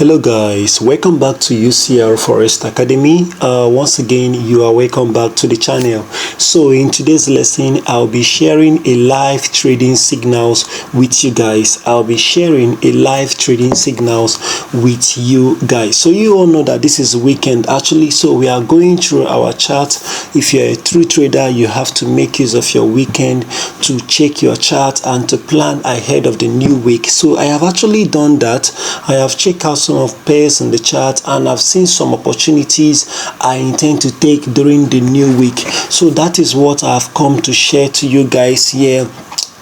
Hello guys, welcome back to UCR Forest Academy. Once again, you are welcome back to the channel. So in today's lesson, I'll be sharing a live trading signals with you guys. So you all know that this is weekend actually, so we are going through our chart. If you're a true trader, you have to make use of your weekend to check your chart and to plan ahead of the new week. So I have actually done that. I have checked out some of pairs in the chart and I've seen some opportunities I intend to take during the new week. So that is what I've come to share to you guys here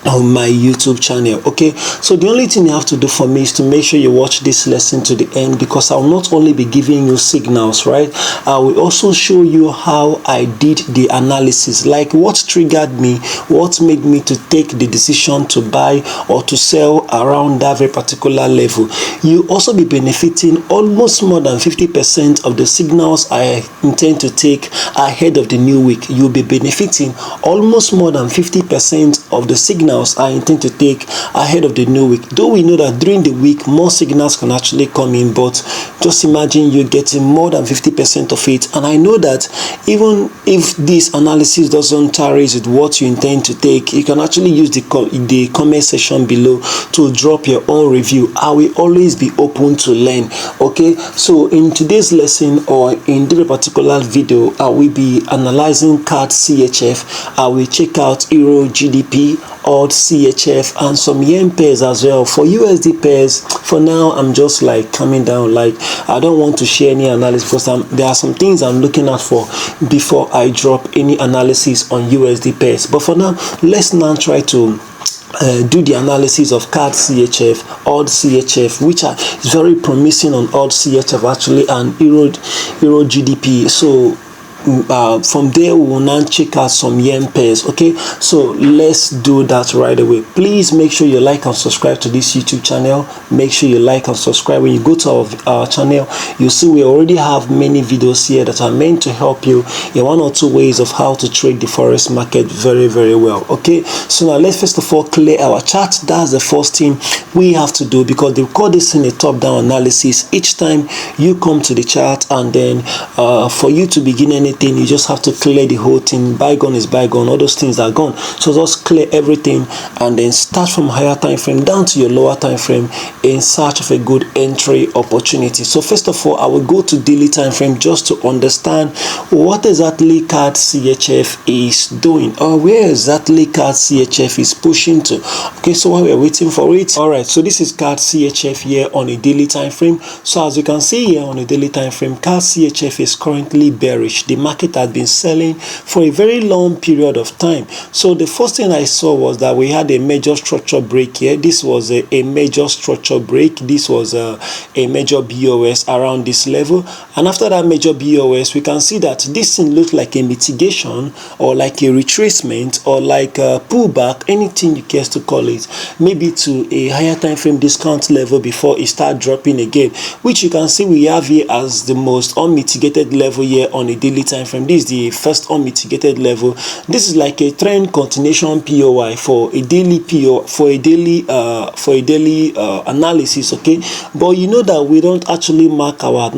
on my YouTube channel. Okay, so the only thing you have to do for me is to make sure you watch this lesson to the end, because I'll not only be giving you signals, right, I will also show you how I did the analysis, like what triggered me, what made me to take the decision to buy or to sell around that very particular level. You also be benefiting almost more than 50% of the signals I intend to take ahead of the new week. You'll be benefiting almost more than 50% of the signals I intend to take ahead of the new week. Though we know that during the week more signals can actually come in, but just imagine you're getting more than 50% of it. And I know that even if this analysis doesn't tally with what you intend to take, you can actually use the comment section below to drop your own review. I will always be open to learn. Okay, so in today's lesson or in this particular video, I will be analyzing Cadchf. I will check out Eurgbp, Audchf, and some yen pairs as well. For USD pairs, for now I'm just like calming down, like I don't want to share any analysis because there are some things I'm looking out for before I drop any analysis on USD pairs. But for now, let's now try to do the analysis of Cadchf, Audchf, which is very promising on Audchf actually, and Eurgbp. So from there we will now check out some yen pairs. Okay, so let's do that right away. Please make sure you like and subscribe to this YouTube channel. Make sure you like and subscribe. When you go to our channel, you see we already have many videos here that are meant to help you in one or two ways of how to trade the forex market very well. Okay, so now let's first of all clear our chart. That's the first thing we have to do, because they call this in a top-down analysis. Each time you come to the chart and then for you to begin anything, you just have to clear the whole thing. Bygone is bygone, all those things are gone. So just clear everything and then start from higher time frame down to your lower time frame in search of a good entry opportunity. So first of all, I will go to daily time frame just to understand what exactly Cadchf is doing, or where exactly Cadchf is pushing to. Okay, so while we're waiting for it, all right, so this is Cadchf here on a daily time frame. So as you can see here on a daily time frame, Cadchf is currently bearish. The market had been selling for a very long period of time. So the first thing I saw was that we had a major structure break here. This was a major structure break. This was a major BOS around this level, and after that major BOS, we can see that this thing looked like a mitigation or like a retracement or like a pullback, anything you care to call it, maybe to a higher time frame discount level before it start dropping again, which you can see we have here as the most unmitigated level here on a daily time frame. This is the first unmitigated level. This is like a trend continuation POI for a daily analysis. Okay, but you know that we don't actually mark our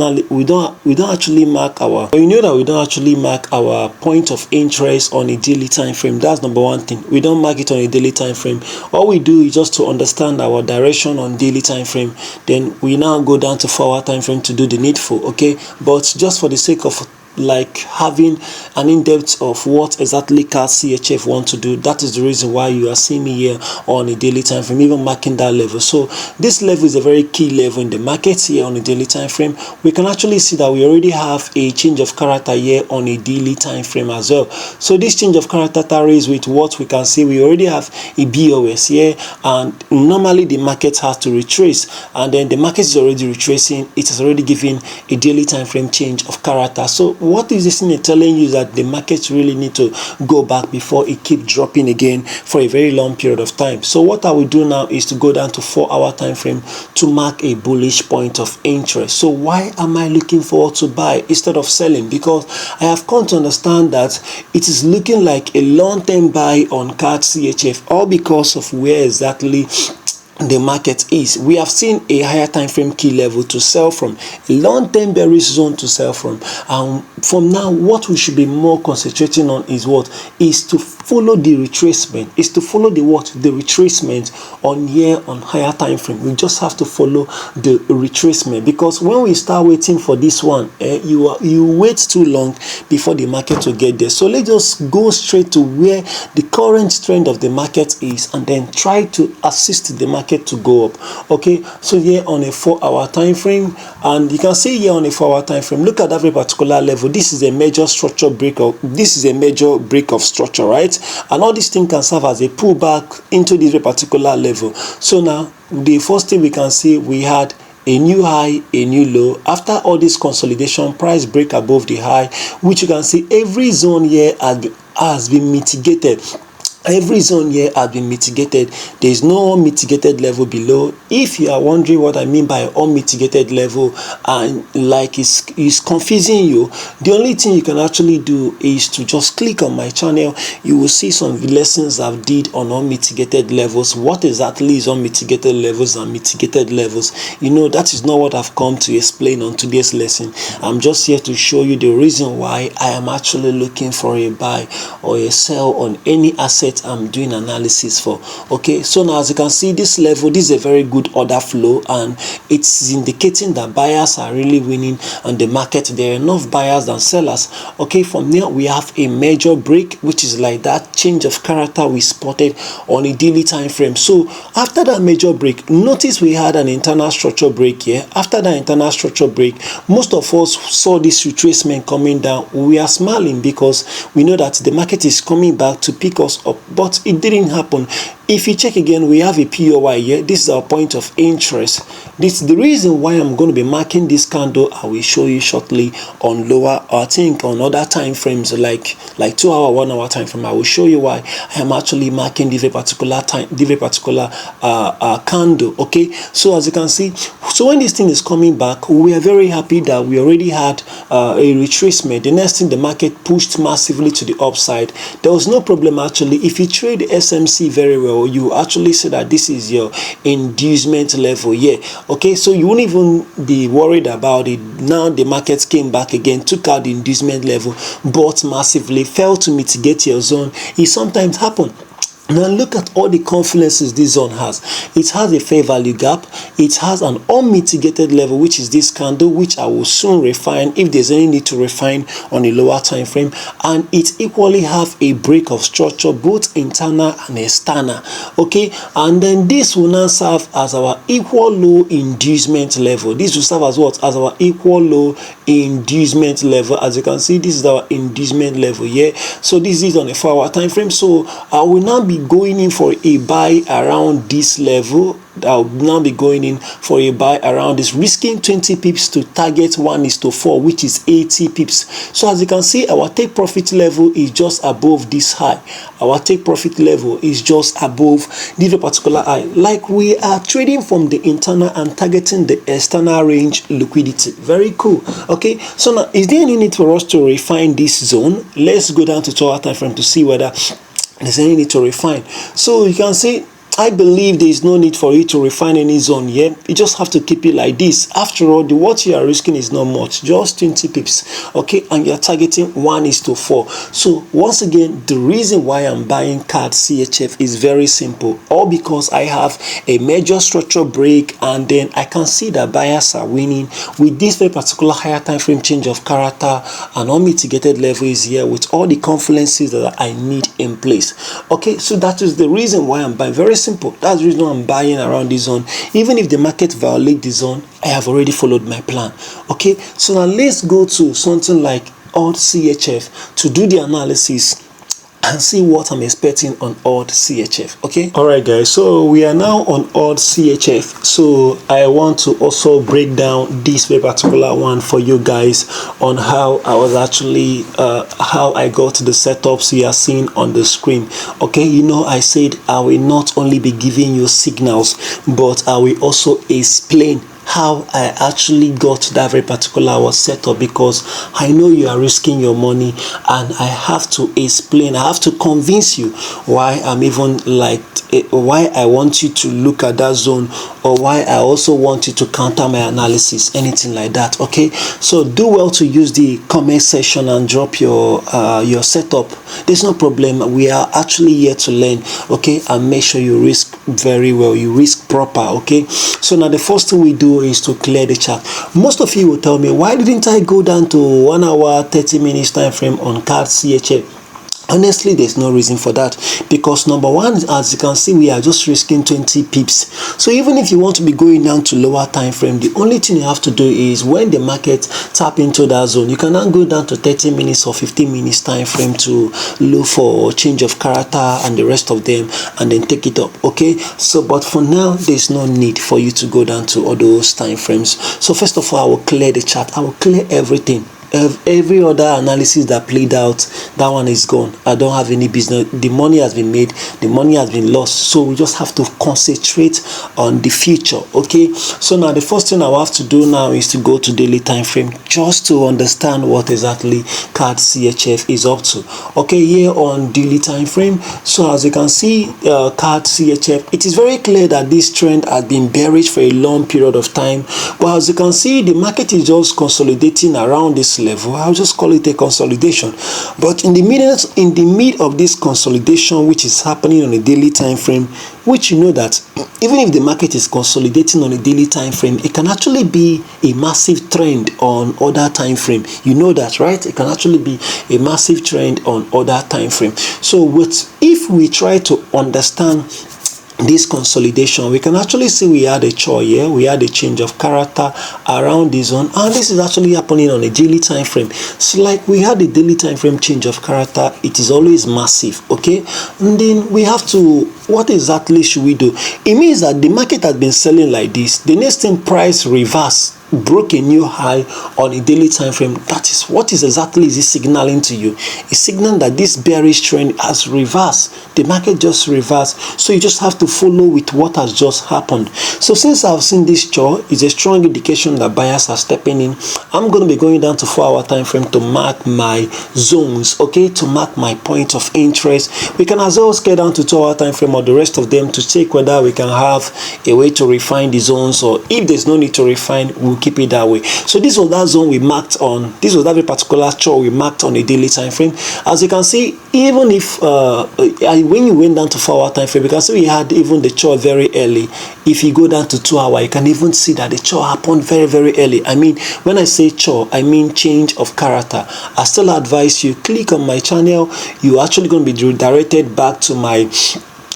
point of interest on a daily time frame. That's number one thing. We don't mark it on a daily time frame. All we do is just to understand our direction on daily time frame, then we now go down to 4-hour time frame to do the needful. Okay, but just for the sake of like having an in-depth of what exactly Cadchf want to do, that is the reason why you are seeing me here on a daily time frame, even marking that level. So this level is a very key level in the market here on a daily time frame. We can actually see that we already have a change of character here on a daily time frame as well. So this change of character tallies with what we can see. We already have a BOS here, and normally the market has to retrace, and then the market is already retracing. It is already giving a daily time frame change of character. So what is this thing telling you? That the market really need to go back before it keep dropping again for a very long period of time. So what I will do now is to go down to 4-hour time frame to mark a bullish point of interest. So why am I looking forward to buy instead of selling? Because I have come to understand that it is looking like a long-term buy on Cadchf, all because of where exactly the market is. We have seen a higher time frame key level to sell from, a long-term bearish zone to sell from, and from now what we should be more concentrating on is what is to follow the retracement, is to follow the retracement on here on higher time frame. We just have to follow the retracement, because when we start waiting for this one, you wait too long before the market will get there. So let's just go straight to where the current trend of the market is, and then try to assist the market to go up. Okay, so here on a 4-hour time frame, and you can see here on a 4-hour time frame, look at that very particular level. This is a major structure break of, this is a major break of structure, right? And all these things can serve as a pullback into this very particular level. So now the first thing we can see, we had a new high, a new low. After all this consolidation, price break above the high, which you can see every zone here has been mitigated. Every zone here has been mitigated. There is no unmitigated level below. If you are wondering what I mean by unmitigated level, and like it's confusing you, the only thing you can actually do is to just click on my channel. You will see some lessons I've did on unmitigated levels. What exactly is unmitigated levels and mitigated levels? You know, that is not what I've come to explain on today's lesson. I'm just here to show you the reason why I am actually looking for a buy or a sell on any asset I'm doing analysis for. Okay, so now as you can see, this level, this is a very good order flow, and it's indicating that buyers are really winning on the market. There are enough buyers than sellers. Okay, from there we have a major break, which is like that change of character we spotted on a daily time frame. So after that major break, notice we had an internal structure break here. After that internal structure break, most of us saw this retracement coming down. We are smiling because we know that the market is coming back to pick us up, but it didn't happen. If you check again, we have a POY here. This is our point of interest. This is the reason why I'm going to be marking this candle. I will show you shortly on lower, I think on other time frames like 2 hour, 1 hour time frame. I will show you why I am actually marking this particular candle. Okay, so as you can see, so when this thing is coming back, we are very happy that we already had a retracement. The next thing, the market pushed massively to the upside. There was no problem actually. If you trade the SMC very well, you actually see that this is your inducement level here. Okay, so you won't even be worried about it. Now the market came back again, took out the inducement level, bought massively, failed to mitigate your zone. It sometimes happens. Now look at all the confluences this zone has. It has a fair value gap. It has an unmitigated level, which is this candle, which I will soon refine if there's any need to refine on a lower time frame. And it equally have a break of structure, both internal and external. Okay, and then this will now serve as our equal low inducement level. This will serve as what? As our equal low inducement level. As you can see, this is our inducement level here. So this is on a 4 hour time frame. So I will now be going in for a buy around this level. I'll now be going in for a buy around this, risking 20 pips to target 1:4, which is 80 pips. So as you can see, our take profit level is just above this high. Our take profit level is just above this particular high. Like we are trading from the internal and targeting the external range liquidity. Very cool. Okay, so now is there any need for us to refine this zone? Let's go down to 2 hour time frame to see whether there's any need to refine. So you can see, I believe there is no need for you to refine any zone here. You just have to keep it like this. After all, what you are risking is not much, just 20 pips. Okay, and you are targeting 1:4. So once again, the reason why I'm buying Cadchf is very simple. All because I have a major structure break, and then I can see that buyers are winning with this very particular higher time frame change of character, and unmitigated level is here with all the confluences that I need in place. Okay, so that is the reason why I'm buying. Very simple. That's the reason I'm buying around this zone. Even if the market violates the zone, I have already followed my plan. Okay, so now let's go to something like Audchf to do the analysis and see what I'm expecting on Audchf. Okay, all right guys, so we are now on Audchf. So I want to also break down this very particular one for you guys on how I was actually how I got the setups you are seeing on the screen. Okay, you know, I said I will not only be giving you signals, but I will also explain how I actually got that very particular setup, because I know you are risking your money, and I have to explain, I have to convince you why I'm even like, why I want you to look at that zone, or why I also want you to counter my analysis, anything like that. Okay, so do well to use the comment section and drop your setup. There's no problem, we are actually here to learn. Okay, and make sure you risk very well, you risk proper. Okay, so now the first thing we do is to clear the chart. Most of you will tell me, why didn't I go down to 1 hour 30 minutes time frame on Cadchf? Honestly, there's no reason for that, because number one, as you can see, we are just risking 20 pips. So even if you want to be going down to lower time frame, the only thing you have to do is, when the market tap into that zone, you can now go down to 30 minutes or 15 minutes time frame to look for change of character and the rest of them, and then take it up. Okay, so but for now, there's no need for you to go down to all those time frames. So first of all, I will clear the chart, I will clear everything. Every other analysis that played out, that one is gone. I don't have any business. The money has been made, the money has been lost, so we just have to concentrate on the future. Okay, so now the first thing I have to do now is to go to daily time frame, just to understand what exactly Cadchf is up to. Okay, here on daily time frame, so as you can see, Cadchf, it is very clear that this trend has been bearish for a long period of time, but as you can see, the market is just consolidating around this level. I'll just call it a consolidation. But in the mid of this consolidation, which is happening on a daily time frame, which you know that even if the market is consolidating on a daily time frame, it can actually be a massive trend on other time frame. You know that, right? It can actually be a massive trend on other time frame. So if we try to understand this consolidation, we can actually see we had a choice here, we had a change of character around this zone, and this is actually happening on a daily time frame. So like we had a daily time frame change of character, it is always massive. Okay, and then we have to, what exactly should we do? It means that the market has been selling like this, the next thing, price reverse, broke a new high on a daily time frame. That is what is exactly is it signaling to you? It's signaling that this bearish trend has reversed, the market just reversed. So you just have to follow with what has just happened. So since I've seen this chart, it's a strong indication that buyers are stepping in. I'm going to be going down to 4-hour time frame to mark my zones, okay, to mark my point of interest. We can as well scale down to 2-hour time frame or the rest of them to check whether we can have a way to refine the zones, or if there's no need to refine, we'll keep it that way. So this was that zone we marked on, this was that very particular chart we marked on a daily time frame. As you can see, even if when you went down to 4-hour time frame, you can see we had even the chart very early. If you go down to 2-hour, you can even see that the chart happened very, very early. I mean, when I say chart, I mean change of character. I still advise you, click on my channel. You're actually going to be redirected back to my,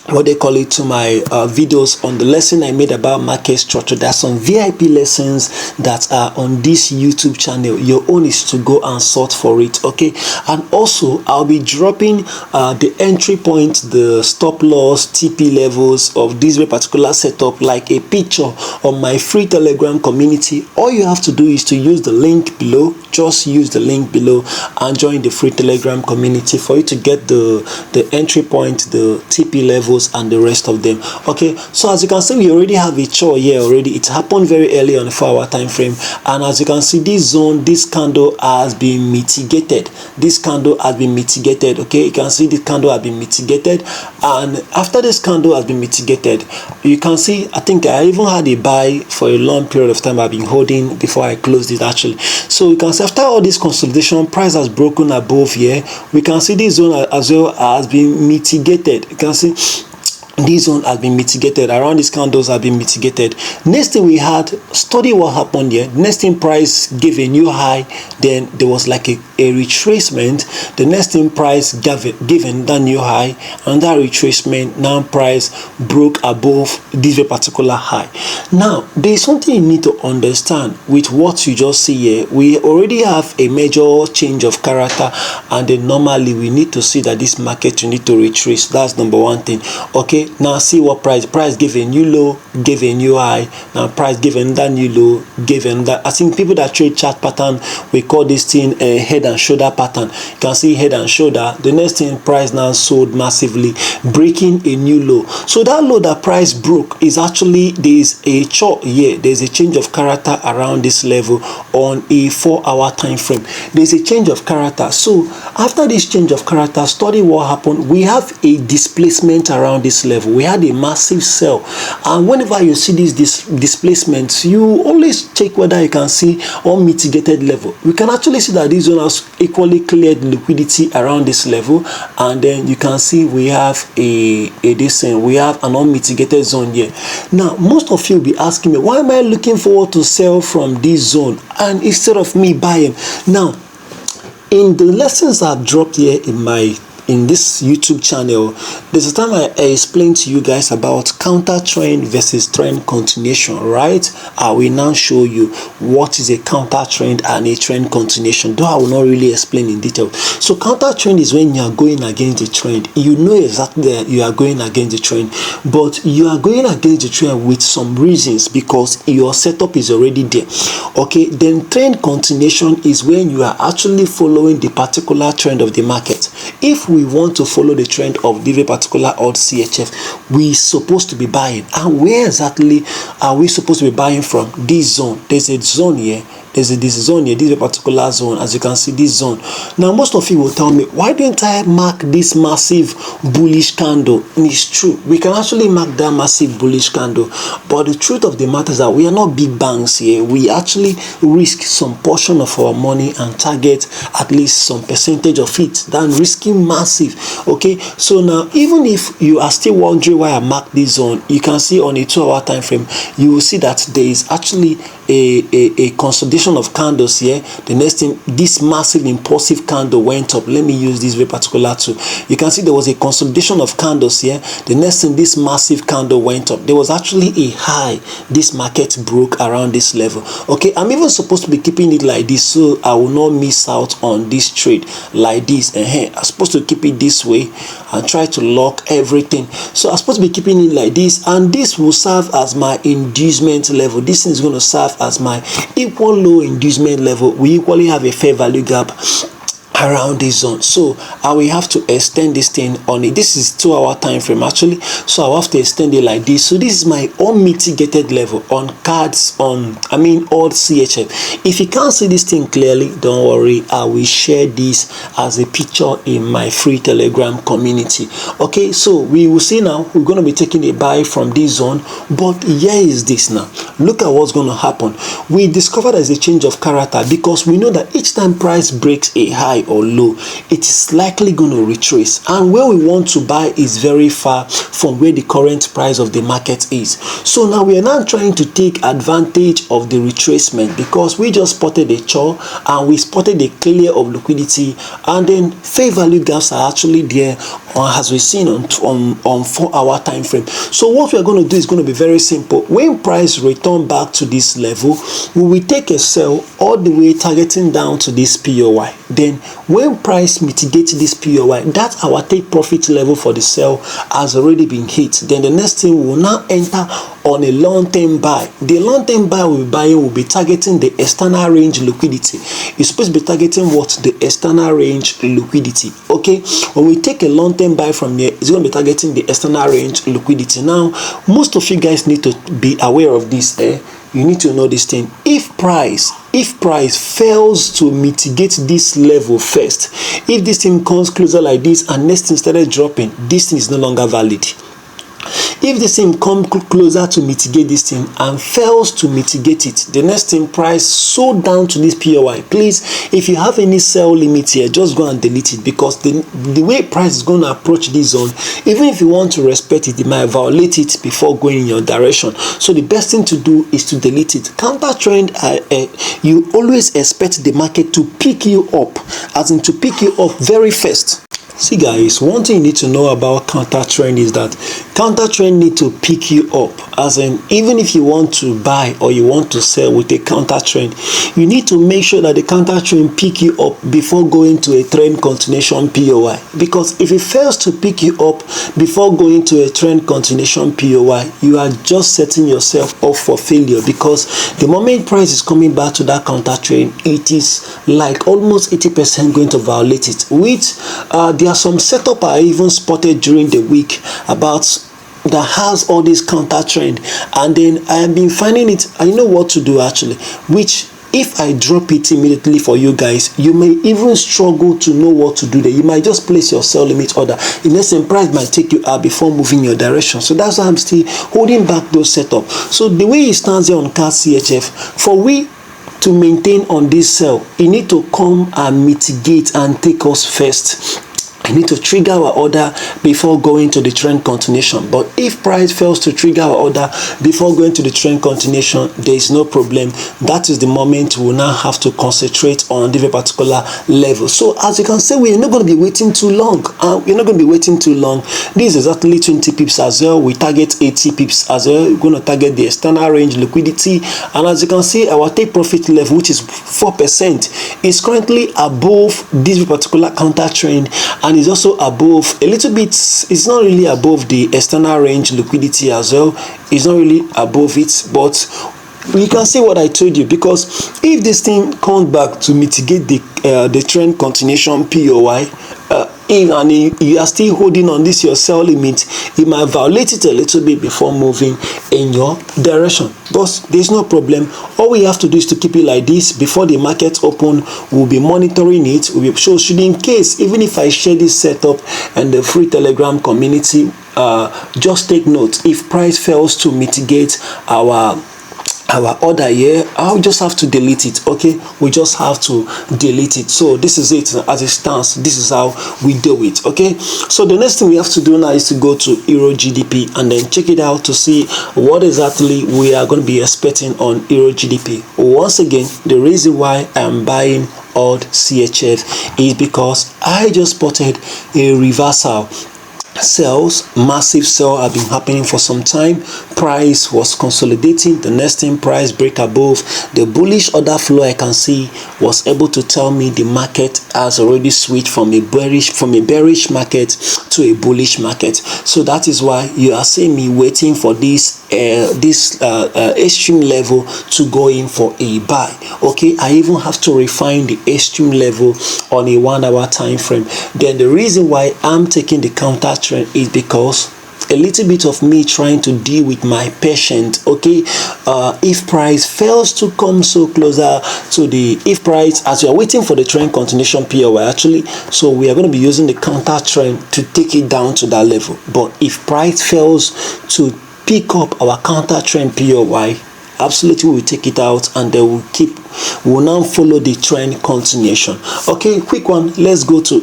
what they call it, to my videos on the lesson I made about market structure. There are some VIP lessons that are on this YouTube channel. Your own is to go and sort for it. Okay, and also I'll be dropping the entry point, the stop loss, TP levels of this particular setup, like a picture on my free Telegram community. All you have to do is to use the link below. Just use the link below and join the free Telegram community for you to get the entry point, the TP level, and the rest of them. Okay, so as you can see, we already have a chart here already. It happened very early on the 4-hour time frame, and as you can see, this zone, this candle has been mitigated. This candle has been mitigated. Okay, you can see this candle has been mitigated, and after this candle has been mitigated, you can see, I think I even had a buy for a long period of time. I've been holding before I closed it actually. So you can see after all this consolidation, price has broken above here. We can see this zone as well has been mitigated. You can see this zone has been mitigated, around these candles have been mitigated. Next thing we had, study what happened here. Next thing, price gave a new high, then there was like a retracement. The next thing, price given that new high, and that retracement, now price broke above this particular high. Now there is something you need to understand with what you just see here. We already have a major change of character, and then normally we need to see that this market, you need to retrace. That's number one thing. Okay, Okay, now see what price gave a new low, gave a new high. Now price gave another new low, gave another. I think people that trade chart pattern, we call this thing a head and shoulder pattern. You can see head and shoulder. The next thing, price now sold massively, breaking a new low. So that low that price broke is actually, there is a chart here, there's a change of character around this level on a 4-hour time frame. There's a change of character. So after this change of character, study what happened. We have a displacement around this level. We had a massive sell, and whenever you see these displacements, you always check whether you can see unmitigated level. We can actually see that this zone has equally cleared liquidity around this level, and then you can see we have we have an unmitigated zone here. Now most of you will be asking me, why am I looking forward to sell from this zone and instead of me buying? Now in the lessons I've dropped here in this YouTube channel, there's a time I explained to you guys about counter trend versus trend continuation, right? I will now show you what is a counter trend and a trend continuation, though I will not really explain in detail. So counter trend is when you are going against the trend. You know exactly that you are going against the trend, but you are going against the trend with some reasons because your setup is already there. Okay, then trend continuation is when you are actually following the particular trend of the market. If we want to follow the trend of the particular Cadchf, we supposed to be buying. And where exactly are we supposed to be buying from? This zone. There's a zone here. There's this zone here, this particular zone, as you can see, this zone. Now most of you will tell me, why didn't I mark this massive bullish candle? And it's true, we can actually mark that massive bullish candle, but the truth of the matter is that we are not big banks here. We actually risk some portion of our money and target at least some percentage of it than risking massive. Okay, so now even if you are still wondering why I marked this zone, you can see on a 2-hour time frame, you will see that there is actually a consolidation of candles here. The next thing, this massive impulsive candle went up. Let me use this very particular tool. You can see there was a consolidation of candles here. The next thing, this massive candle went up. There was actually a high this market broke around this level. Okay, I'm even supposed to be keeping it like this so I will not miss out on this trade like this. I'm supposed to keep it this way and try to lock everything. So I'm supposed to be keeping it like this, and this will serve as my inducement level. This thing is going to serve as my equal low inducement level. We equally have a fair value gap around this zone, so I will have to extend this thing on it. This is 2-hour time frame actually, so I'll have to extend it like this. So this is my unmitigated level on cards, on Audchf. If you can't see this thing clearly, don't worry, I will share this as a picture in my free Telegram community. Okay, so we will see now, we're going to be taking a buy from this zone, but here is this. Now look at what's going to happen. We discovered there's a change of character because we know that each time price breaks a high or low, it is likely going to retrace, and where we want to buy is very far from where the current price of the market is. So now we are now trying to take advantage of the retracement because we just spotted a chart and we spotted a clear of liquidity, and then fair value gaps are actually there as we've seen on 4-hour time frame. So what we are going to do is going to be very simple. When price return back to this level, we will take a sell all the way targeting down to this POY. Then when price mitigates this POY, that's our take profit level for the sell has already been hit. Then the next thing, we will now enter on a long-term buy. The long-term buy we'll be buying will be targeting the external range liquidity. You're supposed to be targeting what? The external range liquidity. Okay, when we take a long-term buy from here, it's going to be targeting the external range liquidity. Now most of you guys need to be aware of this. You need to know this thing. If price fails to mitigate this level first, if this thing comes closer like this and next thing started dropping, this thing is no longer valid. If this thing comes closer to mitigate this thing and fails to mitigate it, the next thing, price sold down to this POY. Please, if you have any sell limit here, just go and delete it, because the way price is going to approach this zone, even if you want to respect it, it might violate it before going in your direction. So the best thing to do is to delete it. Counter trend, you always expect the market to pick you up, as in to pick you up very fast. See guys, one thing you need to know about counter trend is that Counter trend need to pick you up, as in even if you want to buy or you want to sell with a counter trend, you need to make sure that the counter trend pick you up before going to a trend continuation POI. Because if it fails to pick you up before going to a trend continuation POI, you are just setting yourself up for failure, because the moment price is coming back to that counter trend, it is like almost 80% going to violate it. Which there are some setup I even spotted during the week about that has all this counter trend, and then I have been finding it. I know what to do actually, which if I drop it immediately for you guys, you may even struggle to know what to do there. You might just place your sell limit order. In essence, price might take you out before moving your direction. So that's why I'm still holding back those setup. So the way it stands here on Cadchf, for we to maintain on this sell, you need to come and mitigate and take us first. I need to trigger our order before going to the trend continuation. But if price fails to trigger our order before going to the trend continuation, there is no problem. That is the moment we will now have to concentrate on this particular level. So as you can see, we're not going to be waiting too long. We're not going to be waiting too long. This is exactly 20 pips as well. We target 80 pips as well. We're going to target the external range liquidity. And as you can see, our take profit level, which is 4%, is currently above this particular counter trend, and is also above a little bit. It's not really above the external range liquidity as well. It's not really above it, but you can see what I told you, because if this thing comes back to mitigate the trend continuation POI, and you are still holding on this your sell limit, you might violate it a little bit before moving in your direction. But there's no problem. All we have to do is to keep it like this. Before the market open, we'll be monitoring it. So should, in case, even if I share this setup and the free Telegram community, just take note, if price fails to mitigate our order here, I'll just have to delete it. Okay, we just have to delete it. So this is it as it stands. This is how we do it. Okay, so the next thing we have to do now is to go to Eurgbp and then check it out to see what exactly we are going to be expecting on Eurgbp. Once again, the reason why I'm buying Audchf is because I just spotted a reversal. Sells, massive sell have been happening for some time. Price was consolidating. The next thing, price break above the bullish order flow I can see was able to tell me the market has already switched from a bearish market to a bullish market. So that is why you are seeing me waiting for this extreme level to go in for a buy. Okay, I even have to refine the extreme level on a 1 hour time frame. Then the reason why I'm taking the counter trend is because a little bit of me trying to deal with my patient. Okay, if price fails to come so closer to the, if price, as we are waiting for the trend continuation POI actually, so we are going to be using the counter trend to take it down to that level. But if price fails to pick up our counter trend POI, absolutely we will take it out, and then we'll now follow the trend continuation. Okay, quick one, let's go to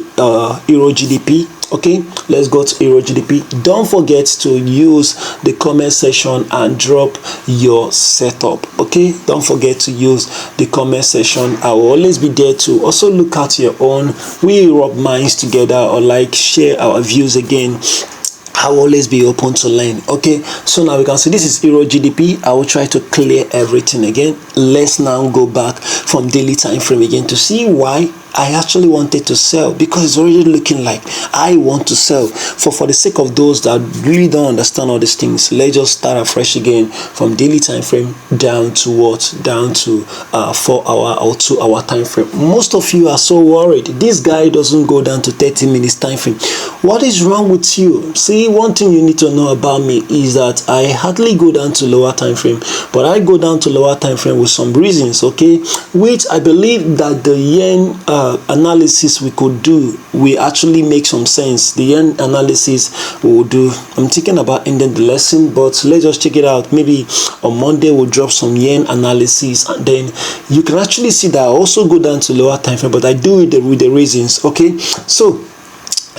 Eurgbp. Okay, let's go to Eurgbp. Don't forget to use the comment section and drop your setup. Okay, don't forget to use the comment section. I will always be there to also look at your own. We rub minds together, or like share our views again. I will always be open to learn. Okay, so now we can see this is Eurgbp. I will try to clear everything again. Let's now go back from daily time frame again to see why I actually wanted to sell, because it's already looking like I want to sell. For the sake of those that really don't understand all these things, let's just start afresh again from daily time frame down to what? Down to 4 hour or 2 hour time frame. Most of you are so worried this guy doesn't go down to 30 minutes time frame. What is wrong with you? See, one thing you need to know about me is that I hardly go down to lower time frame, but I go down to lower time frame with some reasons, okay, which I believe that the yen analysis we could do will actually make some sense. The yen analysis we will do, I'm thinking about ending the lesson, but let's just check it out. Maybe on Monday we'll drop some yen analysis, and then you can actually see that I also go down to lower time frame, but I do it with the reasons. Okay, so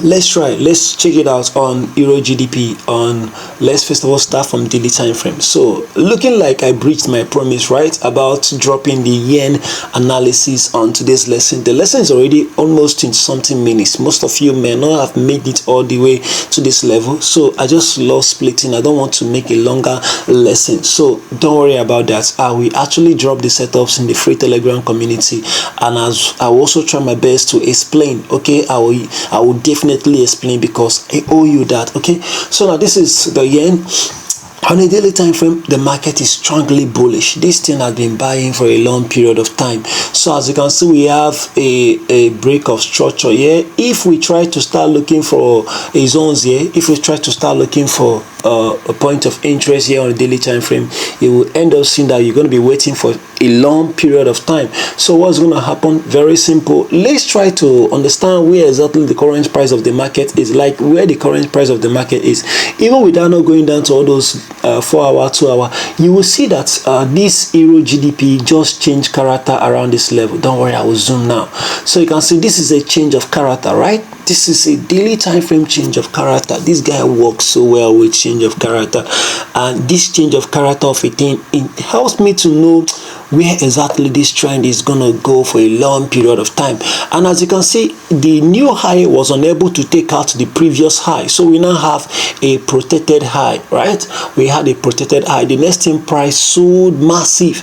Let's check it out on Eurgbp. On let's first of all start from daily time frame. So looking like I breached my promise, right, about dropping the yen analysis on today's lesson. The lesson is already almost in something minutes. Most of you may not have made it all the way to this level, so I just love splitting. I don't want to make a longer lesson, so don't worry about that. I will actually drop the setups in the free Telegram community, and as I will also try my best to explain. Okay, I will definitely explain, because I owe you that. Okay, so now this is the yen. On a daily time frame, the market is strongly bullish. This thing has been buying for a long period of time. So as you can see, we have a break of structure here. If we try to start looking for a zones here, if we try to start looking for a point of interest here on a daily time frame, you will end up seeing that you're going to be waiting for a long period of time. So what's going to happen? Very simple. Let's try to understand where exactly the current price of the market is, like where the current price of the market is. Even without not going down to all those 4 hour, 2 hour, you will see that this Eurgbp just changed character around this level. Don't worry, I will zoom now. So you can see this is a change of character, right? This is a daily time frame change of character. This guy works so well with change of character, and this change of character of a thing, it helps me to know where exactly this trend is gonna go for a long period of time. And as you can see, the new high was unable to take out the previous high, so we now have a protected high, right? We had a protected high. The next thing, price sold massive.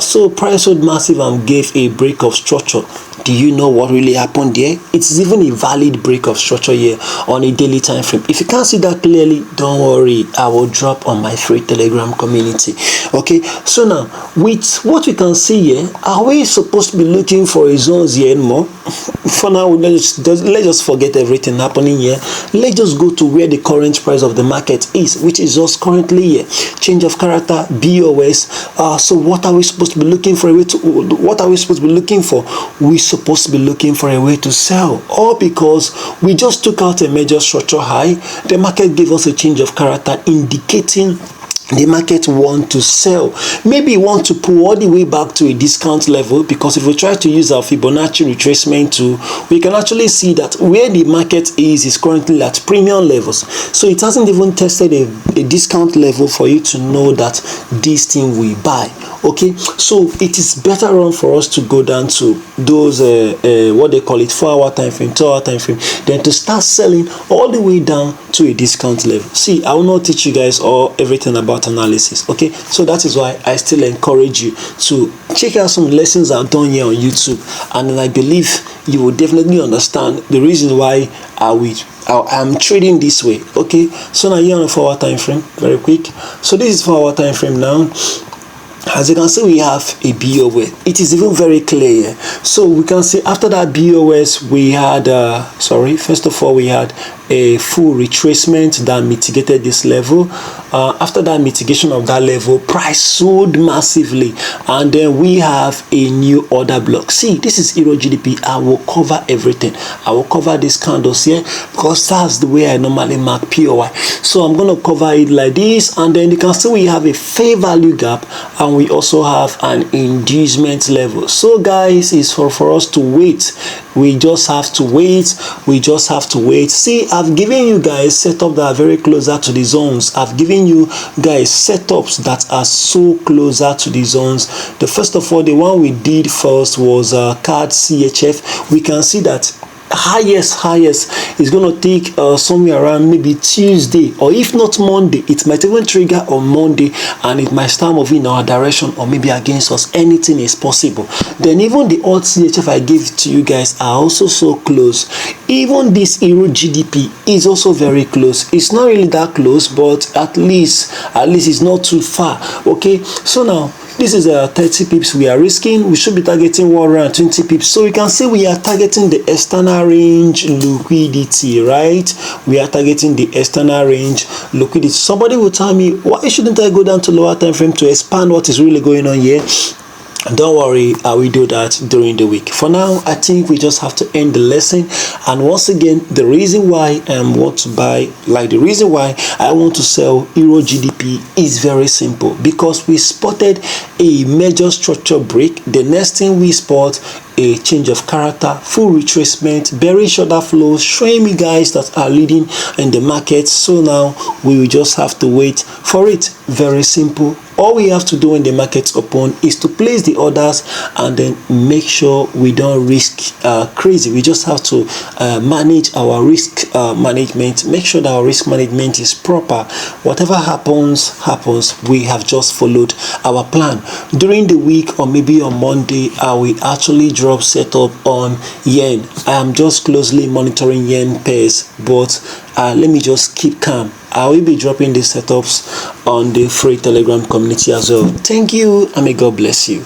So price sold massive and gave a break of structure. Do you know what really happened there? It's even a valid break of structure here on a daily time frame. If you can't see that clearly, don't worry, I will drop on my free Telegram community. Okay, so now with what we can see here, are we supposed to be looking for a zones here anymore? For now, let's just forget everything happening here. Let's just go to where the current price of the market is, which is just currently here. Change of character, BOS. So what are we supposed to be looking for? What are we supposed to be looking for? We're supposed to be looking for a way to sell, or because we just took out a major structure high, the market gave us a change of character indicating the market want to sell. Maybe want to pull all the way back to a discount level, because if we try to use our Fibonacci retracement tool, we can actually see that where the market is currently at premium levels. So it hasn't even tested a discount level for you to know that this thing will buy. Okay, so it is better on for us to go down to those what they call it 4 hour time frame, 2 hour time frame, then to start selling all the way down to a discount level. See, I will not teach you guys all everything about analysis. Okay, so that is why I still encourage you to check out some lessons I've done here on YouTube, and I believe you will definitely understand the reason why I'm trading this way. Okay, so now here on a 4 hour time frame, very quick. So this is 4 hour time frame now. As you can see, we have a BOS. It is even very clear. So we can see after that BOS, we had first of all, we had a full retracement that mitigated this level. After that mitigation of that level, price sold massively, and then we have a new order block. See, this is Eurgbp. I will cover everything. I will cover these candles here because that's the way I normally mark POI. So I'm going to cover it like this, and then you can see we have a fair value gap, and we also have an inducement level. So guys, it's for us to wait. We just have to wait. We just have to wait. See, I've given you guys setup that are very closer to the zones. I've given you guys setups that are so closer to the zones. The first of all, the one we did first was Cadchf. We can see that highest is going to take somewhere around maybe Tuesday, or if not Monday. It might even trigger on Monday, and it might start moving in our direction or maybe against us. Anything is possible. Then even the Audchf I gave to you guys are also so close. Even this Eurgbp is also very close. It's not really that close, but at least it's not too far. Okay, so now this is 30 pips we are risking. We should be targeting 120 pips. So we can say we are targeting the external range liquidity, right? We are targeting the external range liquidity. Somebody will tell me, why shouldn't I go down to lower time frame to expand what is really going on here? Don't worry, I will do that during the week. For now, I think we just have to end the lesson. And once again, the reason why I want to buy, like the reason why I want to sell Eurgbp is very simple, because we spotted a major structure break. The next thing we spot a change of character, full retracement, bearish order flows, showing me guys that are leading in the market. So now we will just have to wait for it. Very simple. All we have to do when the markets open is to place the orders and then make sure we don't risk crazy. We just have to manage our risk management, make sure that our risk management is proper. Whatever happens. We have just followed our plan. During the week or maybe on Monday, I will actually drop setup on yen. I am just closely monitoring yen pairs, but let me just keep calm. I will be dropping these setups on the free Telegram community as well. Thank you, and may God bless you.